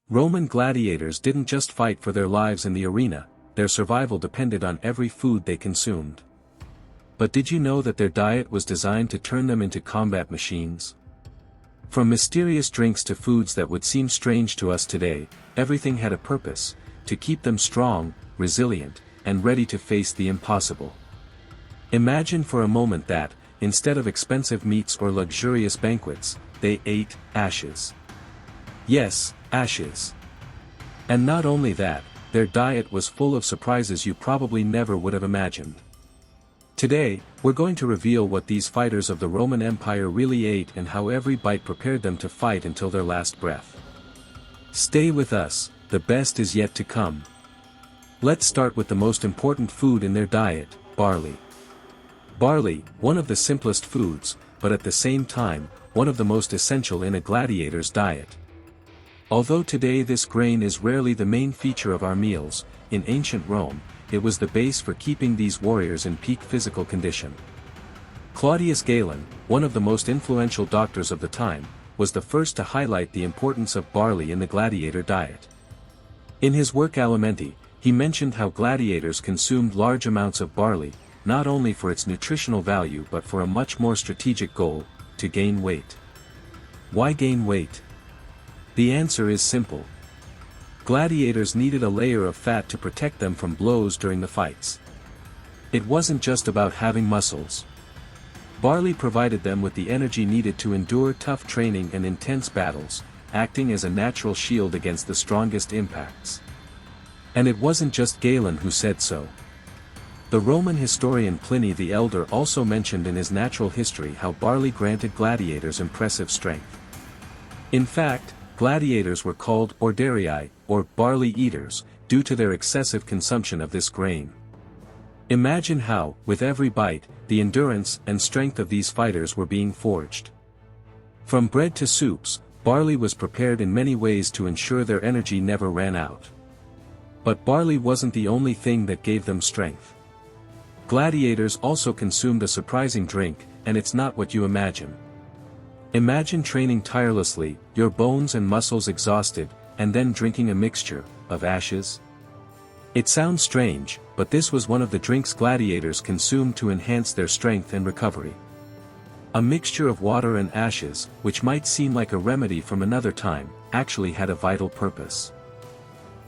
Roman gladiators didn't just fight for their lives in the arena, their survival depended on every food they consumed. But did you know that their diet was designed to turn them into combat machines? From mysterious drinks to foods that would seem strange to us today, everything had a purpose: to keep them strong, resilient, and ready to face the impossible. Imagine for a moment that, instead of expensive meats or luxurious banquets, they ate ashes. Yes, ashes. And not only that, their diet was full of surprises you probably never would have imagined. Today, we're going to reveal what these fighters of the Roman Empire really ate and how every bite prepared them to fight until their last breath. Stay with us, the best is yet to come. Let's start with the most important food in their diet, barley. Barley, one of the simplest foods, but at the same time, one of the most essential in a gladiator's diet. Although today this grain is rarely the main feature of our meals, in ancient Rome, it was the base for keeping these warriors in peak physical condition. Claudius Galen, one of the most influential doctors of the time, was the first to highlight the importance of barley in the gladiator diet. In his work Alimenti, he mentioned how gladiators consumed large amounts of barley, not only for its nutritional value but for a much more strategic goal: to gain weight. Why gain weight? The answer is simple. Gladiators needed a layer of fat to protect them from blows during the fights. It wasn't just about having muscles. Barley provided them with the energy needed to endure tough training and intense battles, acting as a natural shield against the strongest impacts. And it wasn't just Galen who said so. The Roman historian Pliny the Elder also mentioned in his Natural History how barley granted gladiators impressive strength. In fact, gladiators were called ordarii, or barley eaters, due to their excessive consumption of this grain. Imagine how, with every bite, the endurance and strength of these fighters were being forged. From bread to soups, barley was prepared in many ways to ensure their energy never ran out. But barley wasn't the only thing that gave them strength. Gladiators also consumed a surprising drink, and it's not what you imagine. Imagine training tirelessly, your bones and muscles exhausted, and then drinking a mixture of ashes. It sounds strange, but this was one of the drinks gladiators consumed to enhance their strength and recovery. A mixture of water and ashes, which might seem like a remedy from another time, actually had a vital purpose.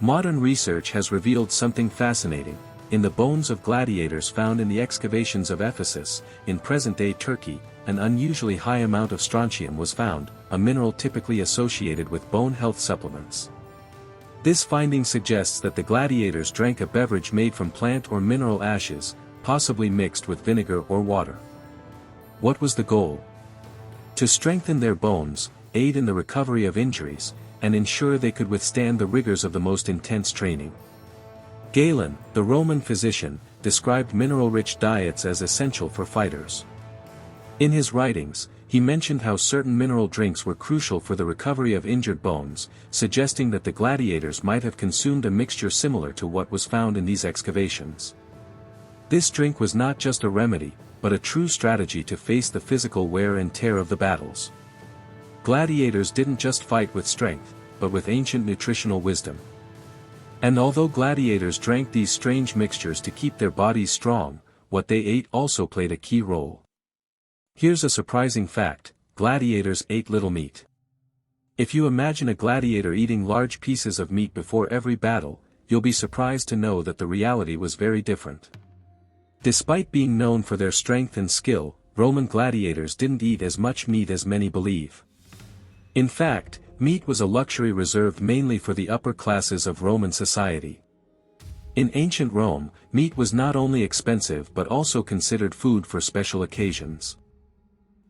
Modern research has revealed something fascinating. In the bones of gladiators found in the excavations of Ephesus, in present-day Turkey, an unusually high amount of strontium was found, a mineral typically associated with bone health supplements. This finding suggests that the gladiators drank a beverage made from plant or mineral ashes, possibly mixed with vinegar or water. What was the goal? To strengthen their bones, aid in the recovery of injuries, and ensure they could withstand the rigors of the most intense training. Galen, the Roman physician, described mineral-rich diets as essential for fighters. In his writings, he mentioned how certain mineral drinks were crucial for the recovery of injured bones, suggesting that the gladiators might have consumed a mixture similar to what was found in these excavations. This drink was not just a remedy, but a true strategy to face the physical wear and tear of the battles. Gladiators didn't just fight with strength, but with ancient nutritional wisdom. And although gladiators drank these strange mixtures to keep their bodies strong, what they ate also played a key role. Here's a surprising fact: gladiators ate little meat. If you imagine a gladiator eating large pieces of meat before every battle, you'll be surprised to know that the reality was very different. Despite being known for their strength and skill, Roman gladiators didn't eat as much meat as many believe. In fact, meat was a luxury reserved mainly for the upper classes of Roman society. In ancient Rome, meat was not only expensive but also considered food for special occasions.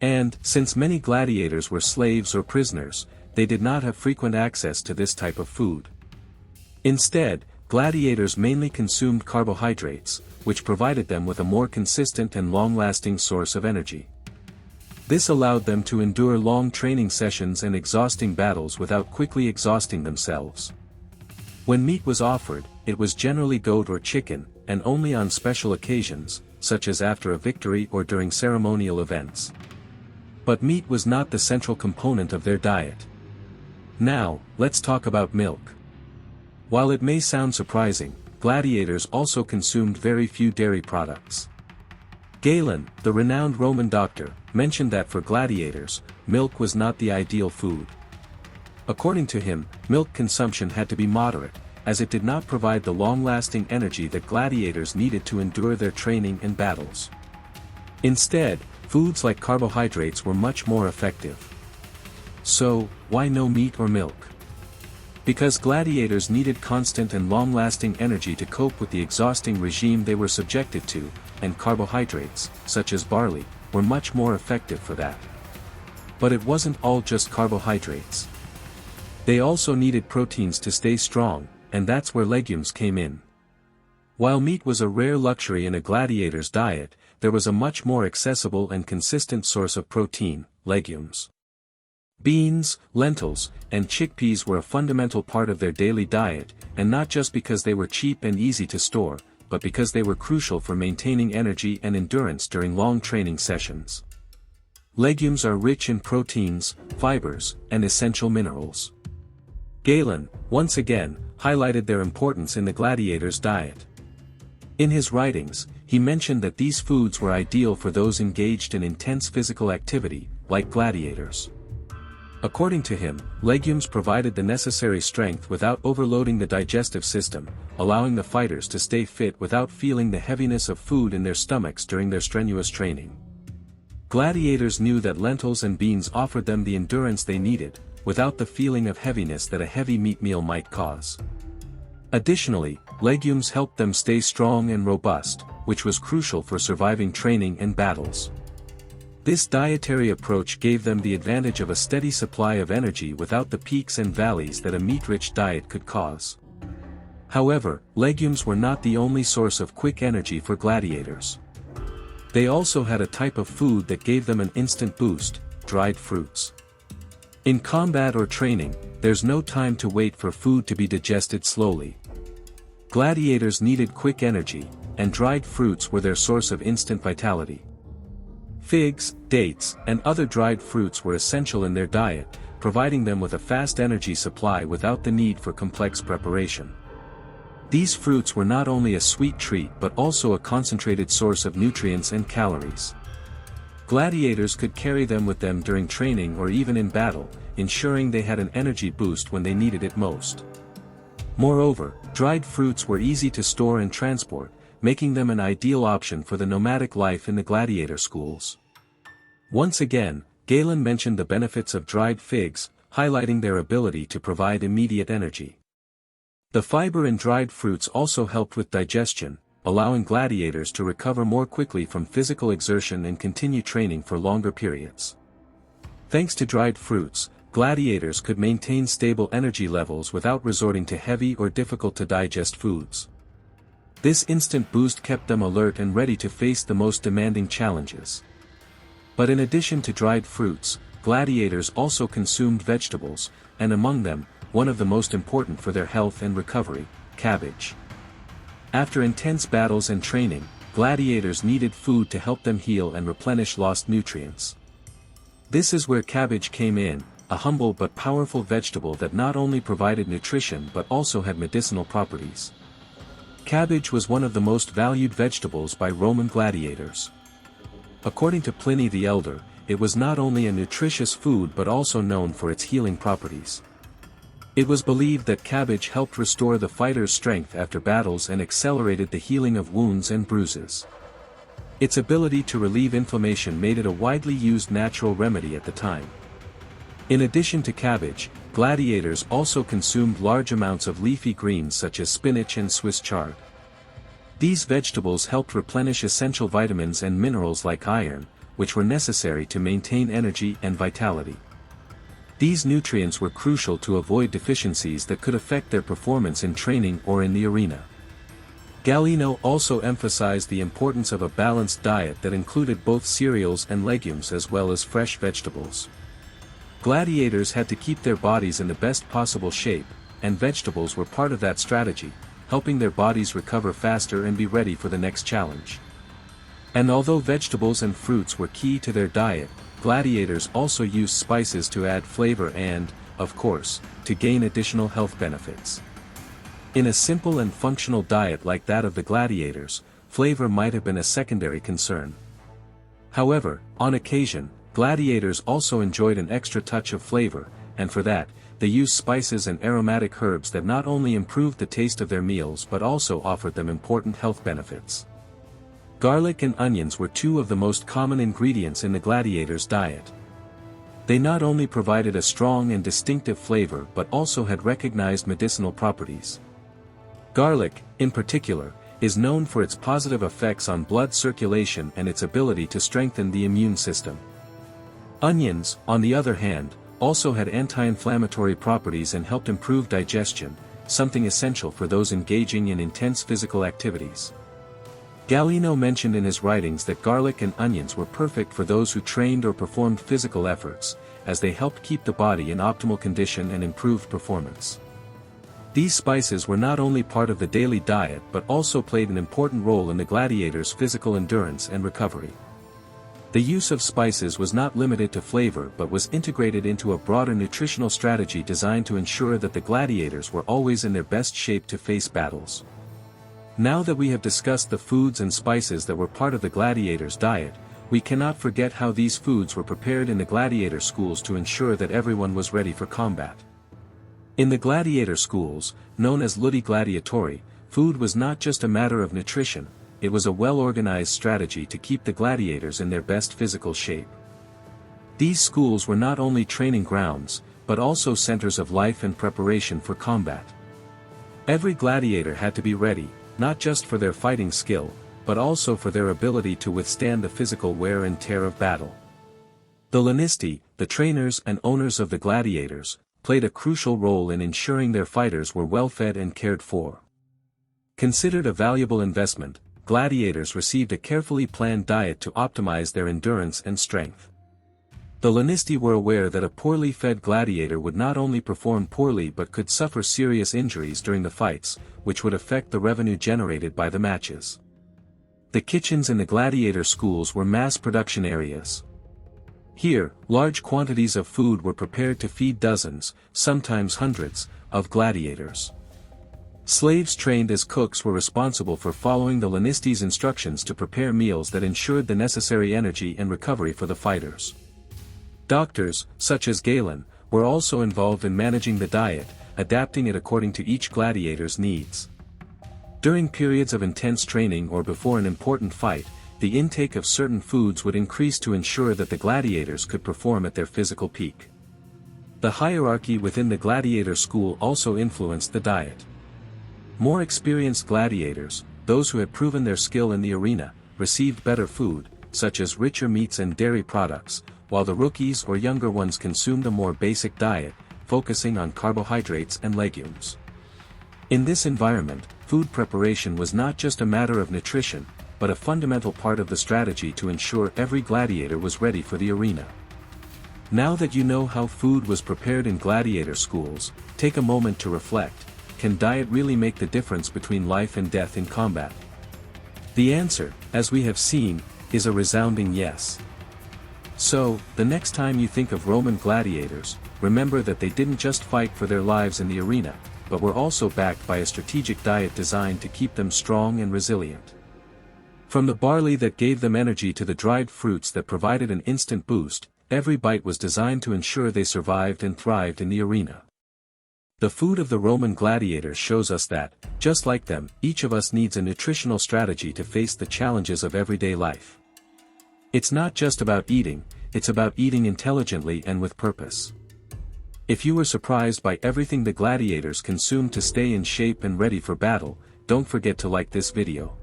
And, since many gladiators were slaves or prisoners, they did not have frequent access to this type of food. Instead, gladiators mainly consumed carbohydrates, which provided them with a more consistent and long-lasting source of energy. This allowed them to endure long training sessions and exhausting battles without quickly exhausting themselves. When meat was offered, it was generally goat or chicken, and only on special occasions, such as after a victory or during ceremonial events. But meat was not the central component of their diet. Now, let's talk about milk. While it may sound surprising, gladiators also consumed very few dairy products. Galen, the renowned Roman doctor, mentioned that for gladiators, milk was not the ideal food. According to him, milk consumption had to be moderate, as it did not provide the long-lasting energy that gladiators needed to endure their training and battles. Instead, foods like carbohydrates were much more effective. So, why no meat or milk? Because gladiators needed constant and long-lasting energy to cope with the exhausting regime they were subjected to, and carbohydrates, such as barley, were much more effective for that. But it wasn't all just carbohydrates. They also needed proteins to stay strong, and that's where legumes came in. While meat was a rare luxury in a gladiator's diet, there was a much more accessible and consistent source of protein: legumes. Beans, lentils, and chickpeas were a fundamental part of their daily diet, and not just because they were cheap and easy to store, but because they were crucial for maintaining energy and endurance during long training sessions. Legumes are rich in proteins, fibers, and essential minerals. Galen, once again, highlighted their importance in the gladiator's diet. In his writings, he mentioned that these foods were ideal for those engaged in intense physical activity, like gladiators. According to him, legumes provided the necessary strength without overloading the digestive system, allowing the fighters to stay fit without feeling the heaviness of food in their stomachs during their strenuous training. Gladiators knew that lentils and beans offered them the endurance they needed, without the feeling of heaviness that a heavy meat meal might cause. Additionally, legumes helped them stay strong and robust, which was crucial for surviving training and battles. This dietary approach gave them the advantage of a steady supply of energy without the peaks and valleys that a meat-rich diet could cause. However, legumes were not the only source of quick energy for gladiators. They also had a type of food that gave them an instant boost: dried fruits. In combat or training, there's no time to wait for food to be digested slowly. Gladiators needed quick energy, and dried fruits were their source of instant vitality. Figs, dates, and other dried fruits were essential in their diet, providing them with a fast energy supply without the need for complex preparation. These fruits were not only a sweet treat but also a concentrated source of nutrients and calories. Gladiators could carry them with them during training or even in battle, ensuring they had an energy boost when they needed it most. Moreover, dried fruits were easy to store and transport, making them an ideal option for the nomadic life in the gladiator schools. Once again, Galen mentioned the benefits of dried figs, highlighting their ability to provide immediate energy. The fiber in dried fruits also helped with digestion, allowing gladiators to recover more quickly from physical exertion and continue training for longer periods. Thanks to dried fruits, gladiators could maintain stable energy levels without resorting to heavy or difficult-to-digest foods. This instant boost kept them alert and ready to face the most demanding challenges. But in addition to dried fruits, gladiators also consumed vegetables, and among them, one of the most important for their health and recovery: cabbage. After intense battles and training, gladiators needed food to help them heal and replenish lost nutrients. This is where cabbage came in, a humble but powerful vegetable that not only provided nutrition but also had medicinal properties. Cabbage was one of the most valued vegetables by Roman gladiators. According to Pliny the Elder, it was not only a nutritious food but also known for its healing properties. It was believed that cabbage helped restore the fighter's strength after battles and accelerated the healing of wounds and bruises. Its ability to relieve inflammation made it a widely used natural remedy at the time. In addition to cabbage, gladiators also consumed large amounts of leafy greens such as spinach and Swiss chard. These vegetables helped replenish essential vitamins and minerals like iron, which were necessary to maintain energy and vitality. These nutrients were crucial to avoid deficiencies that could affect their performance in training or in the arena. Galen also emphasized the importance of a balanced diet that included both cereals and legumes as well as fresh vegetables. Gladiators had to keep their bodies in the best possible shape, and vegetables were part of that strategy, helping their bodies recover faster and be ready for the next challenge. And although vegetables and fruits were key to their diet, gladiators also used spices to add flavor and, of course, to gain additional health benefits. In a simple and functional diet like that of the gladiators, flavor might have been a secondary concern. However, on occasion, gladiators also enjoyed an extra touch of flavor, and for that, they used spices and aromatic herbs that not only improved the taste of their meals but also offered them important health benefits. Garlic and onions were two of the most common ingredients in the gladiators' diet. They not only provided a strong and distinctive flavor but also had recognized medicinal properties. Garlic, in particular, is known for its positive effects on blood circulation and its ability to strengthen the immune system. Onions, on the other hand, also had anti-inflammatory properties and helped improve digestion, something essential for those engaging in intense physical activities. Galen mentioned in his writings that garlic and onions were perfect for those who trained or performed physical efforts, as they helped keep the body in optimal condition and improved performance. These spices were not only part of the daily diet but also played an important role in the gladiators' physical endurance and recovery. The use of spices was not limited to flavor but was integrated into a broader nutritional strategy designed to ensure that the gladiators were always in their best shape to face battles. Now that we have discussed the foods and spices that were part of the gladiators' diet, we cannot forget how these foods were prepared in the gladiator schools to ensure that everyone was ready for combat. In the gladiator schools, known as Ludi Gladiatori, food was not just a matter of nutrition, it was a well-organized strategy to keep the gladiators in their best physical shape. These schools were not only training grounds, but also centers of life and preparation for combat. Every gladiator had to be ready, not just for their fighting skill, but also for their ability to withstand the physical wear and tear of battle. The Lanisti, the trainers and owners of the gladiators, played a crucial role in ensuring their fighters were well fed and cared for. Considered a valuable investment, gladiators received a carefully planned diet to optimize their endurance and strength. The Lanisti were aware that a poorly fed gladiator would not only perform poorly but could suffer serious injuries during the fights, which would affect the revenue generated by the matches. The kitchens in the gladiator schools were mass production areas. Here, large quantities of food were prepared to feed dozens, sometimes hundreds, of gladiators. Slaves trained as cooks were responsible for following the Lanisti's instructions to prepare meals that ensured the necessary energy and recovery for the fighters. Doctors, such as Galen, were also involved in managing the diet, adapting it according to each gladiator's needs. During periods of intense training or before an important fight, the intake of certain foods would increase to ensure that the gladiators could perform at their physical peak. The hierarchy within the gladiator school also influenced the diet. More experienced gladiators, those who had proven their skill in the arena, received better food, such as richer meats and dairy products, while the rookies or younger ones consumed a more basic diet, focusing on carbohydrates and legumes. In this environment, food preparation was not just a matter of nutrition, but a fundamental part of the strategy to ensure every gladiator was ready for the arena. Now that you know how food was prepared in gladiator schools, take a moment to reflect: can diet really make the difference between life and death in combat? The answer, as we have seen, is a resounding yes. So, the next time you think of Roman gladiators, remember that they didn't just fight for their lives in the arena, but were also backed by a strategic diet designed to keep them strong and resilient. From the barley that gave them energy to the dried fruits that provided an instant boost, every bite was designed to ensure they survived and thrived in the arena. The food of the Roman gladiators shows us that, just like them, each of us needs a nutritional strategy to face the challenges of everyday life. It's not just about eating, it's about eating intelligently and with purpose. If you were surprised by everything the gladiators consumed to stay in shape and ready for battle, don't forget to like this video.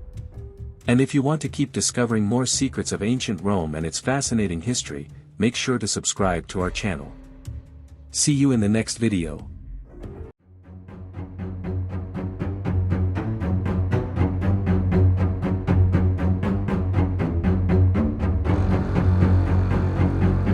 And if you want to keep discovering more secrets of ancient Rome and its fascinating history, make sure to subscribe to our channel. See you in the next video.